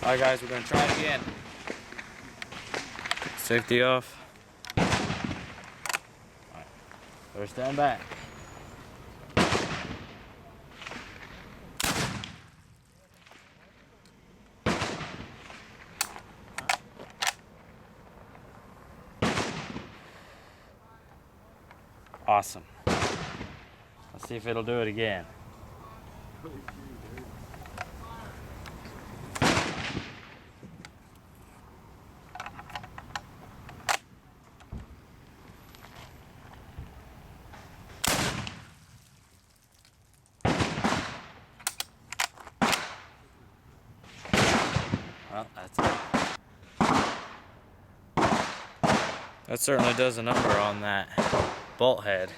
Alright guys, we're gonna try it again. Safety off. Alright, so stand back. Awesome. Let's see if it'll do it again. Well, that's it. That certainly does a number on that bolt head.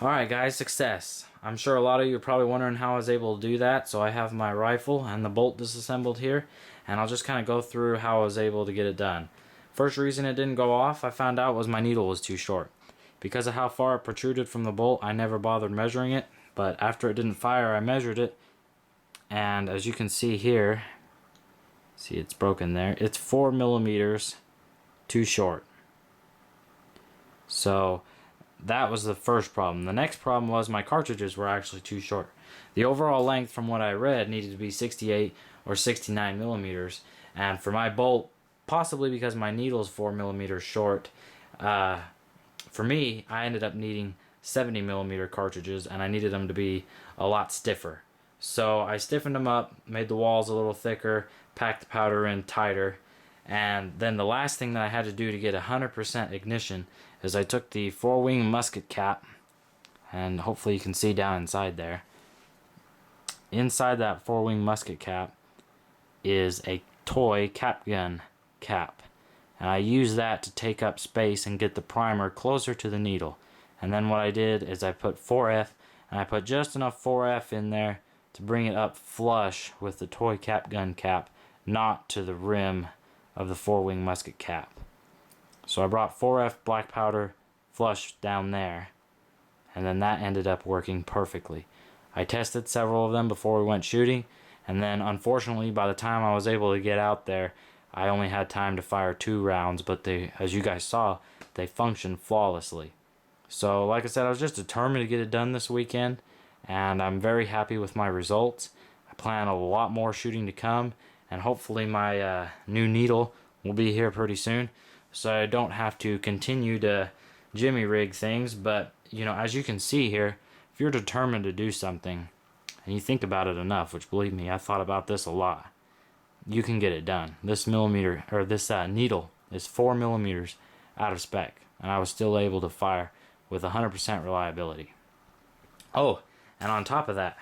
Alright guys, success. I'm sure a lot of you are probably wondering how I was able to do that. So I have my rifle and the bolt disassembled here, and I'll just kind of go through how I was able to get it done. First reason it didn't go off, I found out, was my needle was too short. Because of how far it protruded from the bolt, I never bothered measuring it, but after it didn't fire, I measured it, and as you can see here, see it's broken there, it's 4 millimeters too short. So that was the first problem. The next problem was my cartridges were actually too short. The overall length, from what I read, needed to be 68 or 69 millimeters, and for my bolt, possibly because my needle is 4 millimeters short, for me, I ended up needing 70 millimeter cartridges, and I needed them to be a lot stiffer. So I stiffened them up, made the walls a little thicker, packed the powder in tighter, and then the last thing that I had to do to get 100% ignition is I took the 4-wing musket cap, and hopefully you can see down inside there. Inside that 4-wing musket cap is a toy cap gun cap, and I use that to take up space and get the primer closer to the needle. And then what I did is I put 4F, and I put just enough 4F in there to bring it up flush with the toy cap gun cap, not to the rim of the 4-wing musket cap. So I brought 4F black powder flush down there, and then that ended up working perfectly. I tested several of them before we went shooting, and then unfortunately by the time I was able to get out there, I only had time to fire 2 rounds, but they, as you guys saw, they functioned flawlessly. So like I said, I was just determined to get it done this weekend, and I'm very happy with my results. I plan a lot more shooting to come, and hopefully my new needle will be here pretty soon, so I don't have to continue to jimmy rig things. But you know, as you can see here, if you're determined to do something and you think about it enough, which believe me, I thought about this a lot, you can get it done. This millimeter, or this needle is 4 millimeters out of spec, and I was still able to fire with 100% reliability. Oh, and on top of that,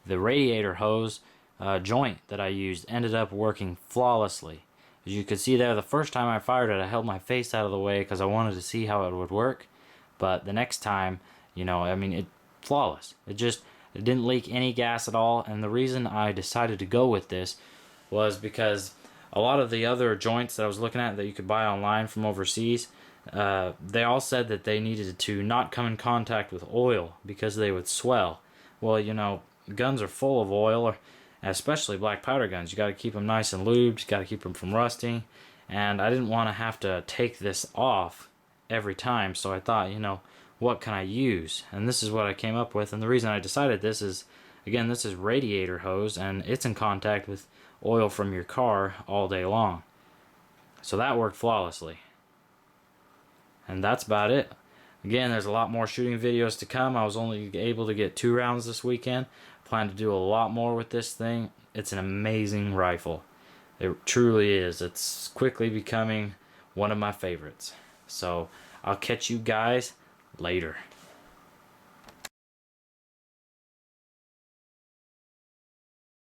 the radiator hose joint that I used ended up working flawlessly. As you could see there, the first time I fired it, I held my face out of the way because I wanted to see how it would work. But the next time, you know, I mean, flawless. It didn't leak any gas at all. And the reason I decided to go with this was because a lot of the other joints that I was looking at that you could buy online from overseas, they all said that they needed to not come in contact with oil because they would swell. Well, you know, guns are full of oil, or especially black powder guns. You got to keep them nice and lubed. You got to keep them from rusting. And I didn't want to have to take this off every time. So I thought, you know, what can I use? And this is what I came up with. And the reason I decided this is, again, this is radiator hose, and it's in contact with oil from your car all day long. So that worked flawlessly. And that's about it. Again, there's a lot more shooting videos to come. I was only able to get 2 rounds this weekend. Plan to do a lot more with this thing. It's an amazing rifle. It truly is. It's quickly becoming one of my favorites. So I'll catch you guys later.